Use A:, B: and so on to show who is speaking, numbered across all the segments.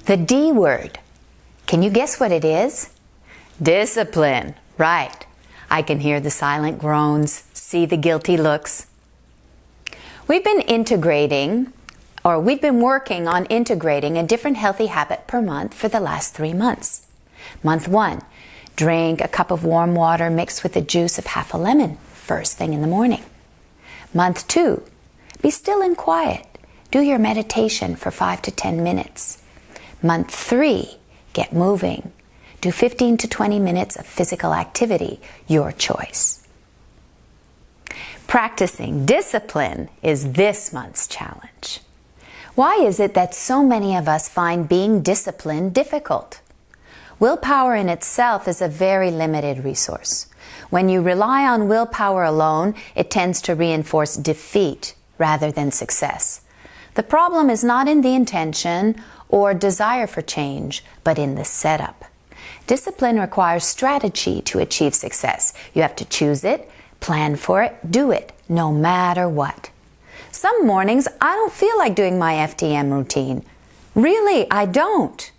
A: The D word. Can you guess what it is? Discipline. Right. I can hear the silent groans, see the guilty looks. We've been working on integrating a different healthy habit per month for the last 3 months. Month 1, drink a cup of warm water mixed with the juice of half a lemon first thing in the morning. Month 2, be still and quiet. Do your meditation for 5 to 10 minutes. Month 3, get moving. Do 15 to 20 minutes of physical activity, your choice. Practicing discipline is this month's challenge. Why is it that so many of us find being disciplined difficult? Willpower in itself is a very limited resource. When you rely on willpower alone, it tends to reinforce defeat rather than success. The problem is not in the intention or desire for change, but in the setup. Discipline requires strategy to achieve success. You have to choose it, plan for it, do it, no matter what. Some mornings, I don't feel like doing my FTM routine. Really, I don't.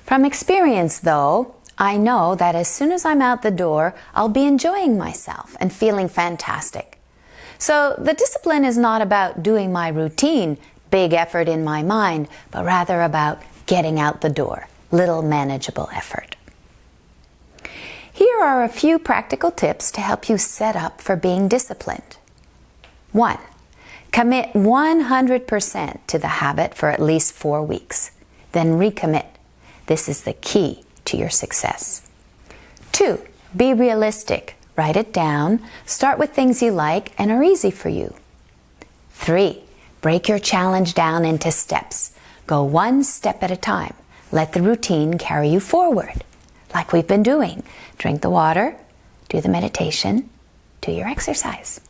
A: From experience, though, I know that as soon as I'm out the door, I'll be enjoying myself and feeling fantastic. So the discipline is not about doing my routine, big effort in my mind, but rather about getting out the door, little manageable effort. Here are a few practical tips to help you set up for being disciplined. 1. Commit 100% to the habit for at least 4 weeks. Then recommit. This is the key to your success. 2. Be realistic. Write it down. Start with things you like and are easy for you. 3. Break your challenge down into steps. Go 1 step at a time. Let the routine carry you forward, like we've been doing. Drink the water, do the meditation, do your exercise.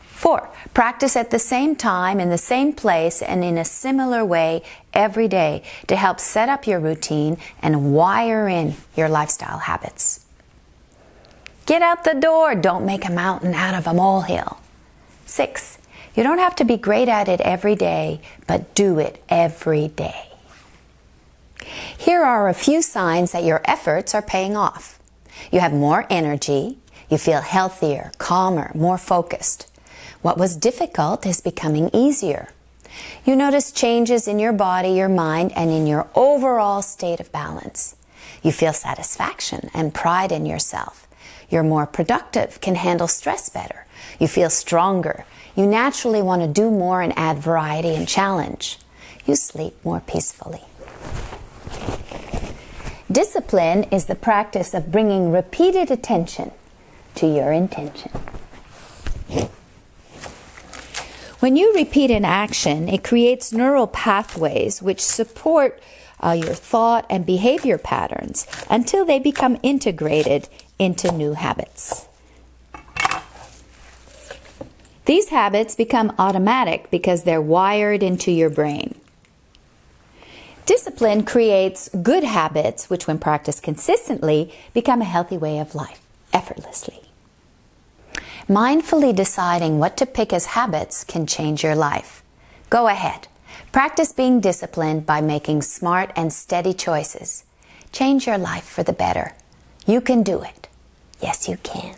A: 4. Practice at the same time, in the same place, and in a similar way every day to help set up your routine and wire in your lifestyle habits. Get out the door. Don't make a mountain out of a molehill. 6. You don't have to be great at it every day, but do it every day. Here are a few signs that your efforts are paying off. You have more energy. You feel healthier, calmer, more focused. What was difficult is becoming easier. You notice changes in your body, your mind, and in your overall state of balance. You feel satisfaction and pride in yourself. You're more productive, can handle stress better. You feel stronger. You naturally want to do more and add variety and challenge. You sleep more peacefully. Discipline is the practice of bringing repeated attention to your intention. When you repeat an action, it creates neural pathways which support your thought and behavior patterns until they become integrated into new habits. These habits become automatic because they're wired into your brain. Discipline creates good habits, which when practiced consistently, become a healthy way of life, effortlessly. Mindfully deciding what to pick as habits can change your life. Go ahead. Practice being disciplined by making smart and steady choices. Change your life for the better. You can do it. Yes, you can.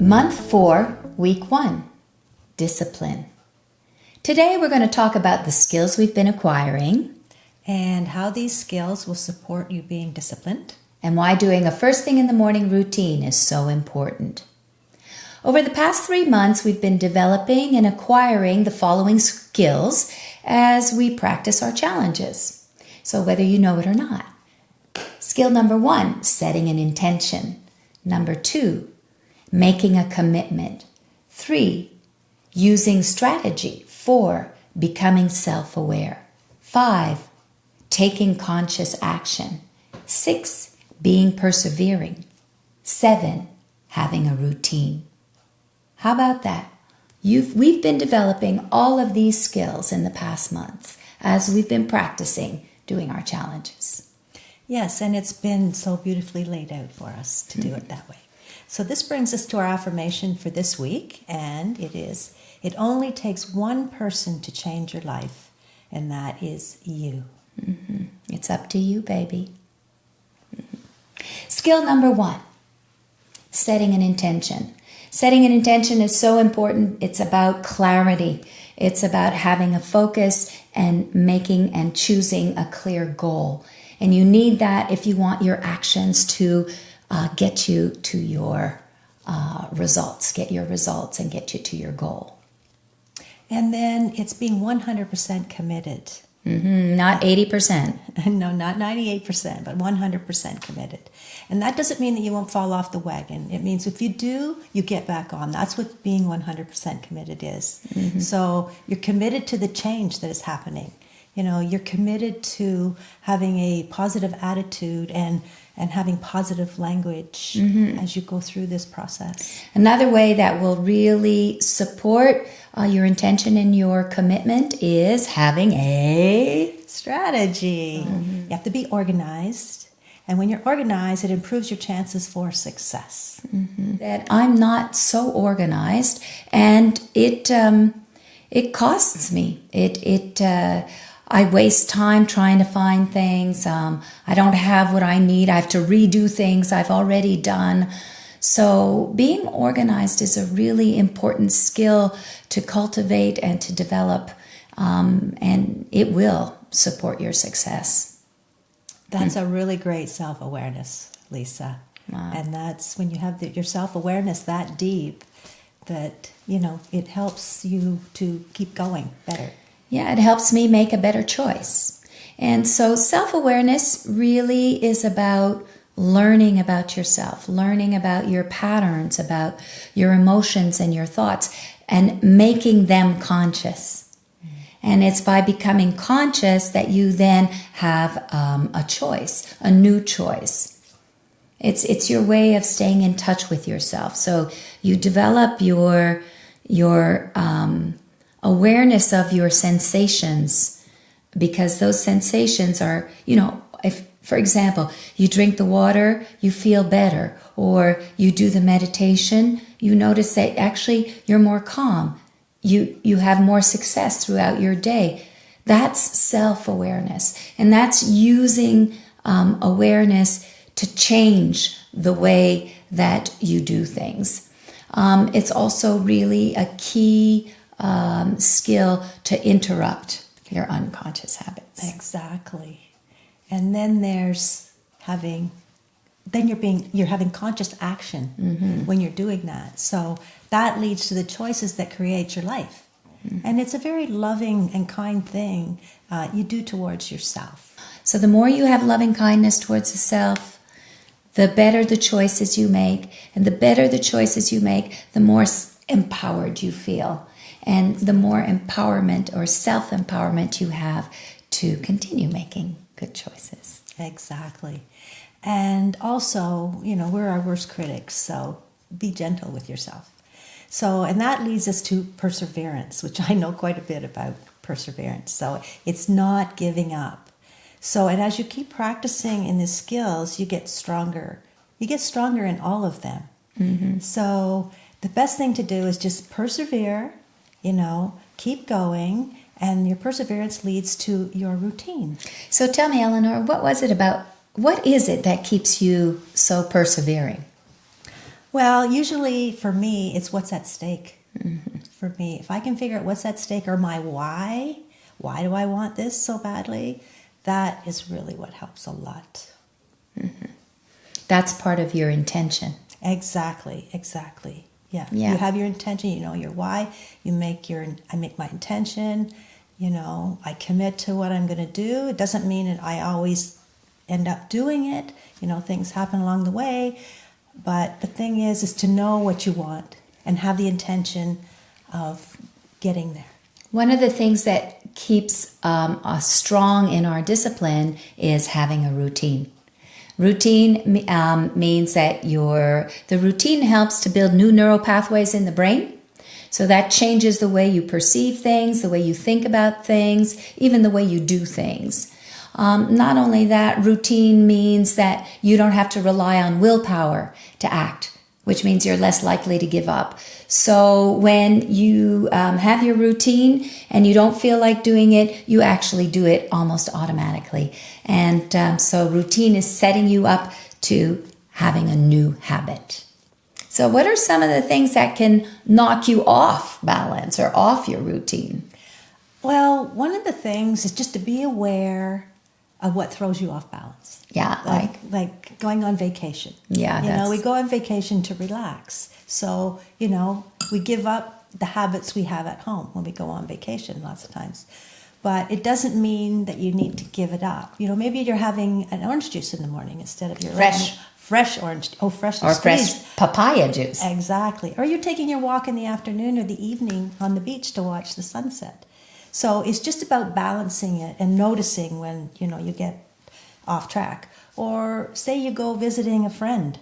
A: Month 4, Week 1, Discipline. Today we're going to talk about the skills we've been acquiring
B: and how these skills will support you being disciplined
A: and why doing a first thing in the morning routine is so important. Over the past 3 months, we've been developing and acquiring the following skills as we practice our challenges. So whether you know it or not. Skill number 1, setting an intention. Number 2, making a commitment. 3, using strategy. 4, becoming self-aware. 5, taking conscious action. 6, being persevering. 7, having a routine. How about that? We've been developing all of these skills in the past months as we've been practicing doing our challenges.
B: Yes, and it's been so beautifully laid out for us to do it that way. So this brings us to our affirmation for this week, and it is, it only takes one person to change your life, and that is you.
A: It's up to you, baby. Skill number 1, setting an intention. Setting an intention is so important. It's about clarity. It's about having a focus and making and choosing a clear goal. And you need that if you want your actions to get you to your results, get your results and get you to your goal.
B: And then it's being 100% committed.
A: Not 80%.
B: No, not 98%, but 100% committed. And that doesn't mean that you won't fall off the wagon. It means if you do, you get back on. That's what being 100% committed is. So you're committed to the change that is happening. You know, you're committed to having a positive attitude and having positive language as you go through this process.
A: Another way that will really support your intention and your commitment is having a
B: strategy. You have to be organized. And when you're organized, it improves your chances for success.
A: that I'm not so organized, and it costs me. I waste time trying to find things. I don't have what I need. I have to redo things I've already done. So being organized is a really important skill to cultivate and to develop, and it will support your success.
B: That's a really great self-awareness, Lisa.
A: Wow.
B: And that's when you have your self-awareness that deep that, you know, it helps you to keep going better.
A: Yeah, it helps me make a better choice. And so self-awareness really is about learning about yourself, learning about your patterns, about your emotions and your thoughts, and making them conscious. And it's by becoming conscious that you then have a choice, a new choice. It's your way of staying in touch with yourself. So you develop your awareness of your sensations, because those sensations are, you know, if, for example, you drink the water, you feel better, or you do the meditation, you notice that actually you're more calm. You have more success throughout your day. That's self-awareness. And that's using awareness to change the way that you do things. It's also really a key skill to interrupt your unconscious habits.
B: Exactly. And then there's you're having conscious action when you're doing that. So that leads to the choices that create your life. And it's a very loving and kind thing you do towards yourself.
A: So the more you have loving kindness towards yourself, the better the choices you make. And the better the choices you make, the more empowered you feel. And the more empowerment or self-empowerment you have to continue making good choices.
B: Exactly. And also, you know, we're our worst critics, so be gentle with yourself. So, and that leads us to perseverance, which I know quite a bit about perseverance. So it's not giving up. So, and as you keep practicing in the skills, you get stronger. You get stronger in all of them. So the best thing to do is just persevere, you know, keep going, and your perseverance leads to your routine.
A: So tell me, Eleanor, what is it that keeps you so persevering?
B: Well, usually for me, it's what's at stake. For me, if I can figure out what's at stake or my why do I want this so badly, that is really what helps a lot.
A: That's part of your intention.
B: Exactly. Yeah. You have your intention, you know your why, I make my intention, you know, I commit to what I'm going to do. It doesn't mean that I always end up doing it. You know, things happen along the way. But the thing is to know what you want and have the intention of getting there.
A: One of the things that keeps us strong in our discipline is having a routine. Routine means that the routine helps to build new neural pathways in the brain. So that changes the way you perceive things, the way you think about things, even the way you do things. Not only that, routine means that you don't have to rely on willpower to act, which means you're less likely to give up. So when you have your routine and you don't feel like doing it, you actually do it almost automatically. And so routine is setting you up to having a new habit. So what are some of the things that can knock you off balance or off your routine?
B: Well, one of the things is just to be aware of what throws you off balance.
A: Yeah,
B: Like going on vacation.
A: Yeah,
B: You know, we go on vacation to relax. So, you know, we give up the habits we have at home when we go on vacation lots of times. But it doesn't mean that you need to give it up. You know, maybe you're having an orange juice in the morning instead of your fresh orange. Oh, fresh
A: or
B: squeezed.
A: fresh papaya juice.
B: Exactly. Or you're taking your walk in the afternoon or the evening on the beach to watch the sunset. So it's just about balancing it and noticing when, you know, you get off track. Or say you go visiting a friend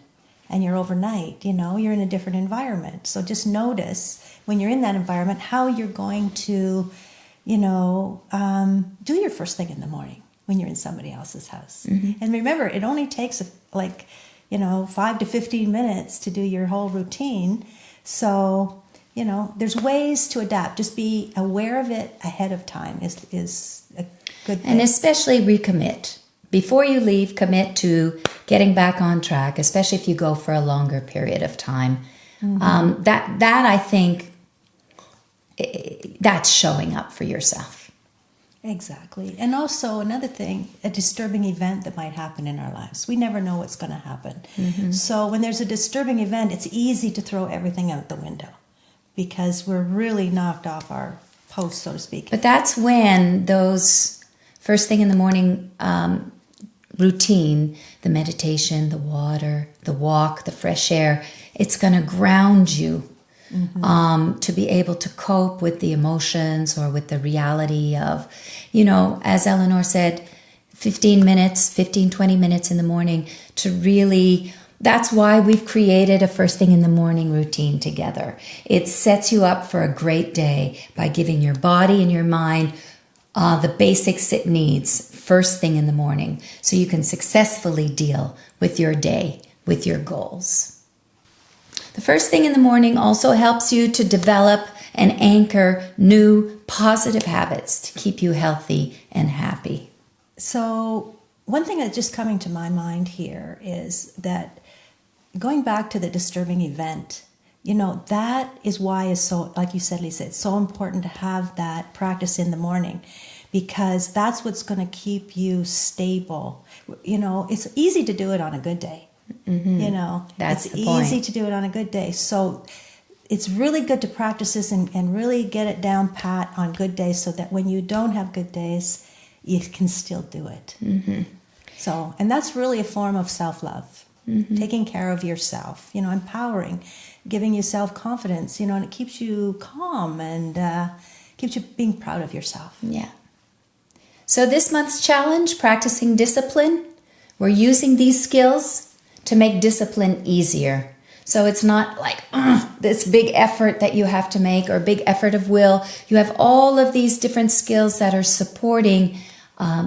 B: and you're overnight, you know, you're in a different environment. So just notice when you're in that environment how you're going to, you know, do your first thing in the morning when you're in somebody else's house. Mm-hmm. And remember, it only takes 5 to 15 minutes to do your whole routine. So, you know, there's ways to adapt. Just be aware of it ahead of time is a good thing.
A: And especially recommit. Before you leave, commit to getting back on track, especially if you go for a longer period of time. Mm-hmm. That I think, that's showing up for yourself.
B: Exactly. And also another thing, a disturbing event that might happen in our lives. We never know what's going to happen. Mm-hmm. So when there's a disturbing event, it's easy to throw everything out the window because we're really knocked off our post, so to speak.
A: But that's when those first thing in the morning routine, the meditation, the water, the walk, the fresh air, it's going to ground you. Mm-hmm. To be able to cope with the emotions or with the reality of, you know, as Eleanor said, 20 minutes in the morning to really, that's why we've created a first thing in the morning routine together. It sets you up for a great day by giving your body and your mind the basics it needs first thing in the morning so you can successfully deal with your day, with your goals. The first thing in the morning also helps you to develop and anchor new positive habits to keep you healthy and happy.
B: So one thing that's just coming to my mind here is that going back to the disturbing event, you know, that is why it's so, like you said, Lisa, it's so important to have that practice in the morning because that's what's going to keep you stable. You know, it's easy to do it on a good day. Mm-hmm. You know,
A: that's
B: it's easy to do it on a good day. So it's really good to practice this and really get it down pat on good days so that when you don't have good days, you can still do it. Mm-hmm. So, and that's really a form of self-love, taking care of yourself, you know, empowering, giving you self-confidence, you know, and it keeps you calm and keeps you being proud of yourself.
A: Yeah. So this month's challenge, practicing discipline, we're using these skills to make discipline easier. So it's not like this big effort that you have to make or big effort of will. You have all of these different skills that are supporting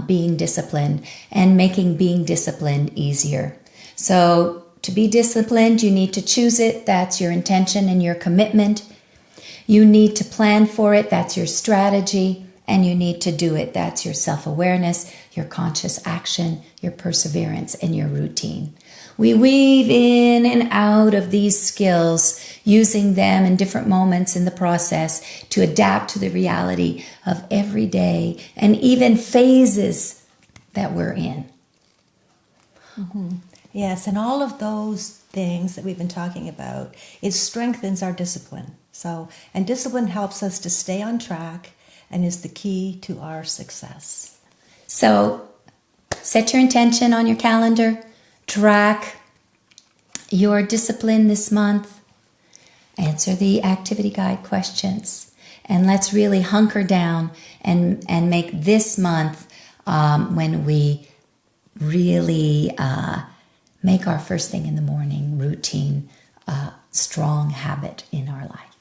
A: being disciplined and making being disciplined easier. So to be disciplined, you need to choose it. That's your intention and your commitment. You need to plan for it. That's your strategy. And you need to do it. That's your self-awareness, your conscious action, your perseverance, and your routine. We weave in and out of these skills, using them in different moments in the process to adapt to the reality of every day and even phases that we're in.
B: Mm-hmm. Yes, and all of those things that we've been talking about, it strengthens our discipline. So, and discipline helps us to stay on track and is the key to our success.
A: So, set your intention on your calendar. Track your discipline this month. Answer the activity guide questions. And let's really hunker down and make this month when we really make our first thing in the morning routine a strong habit in our life.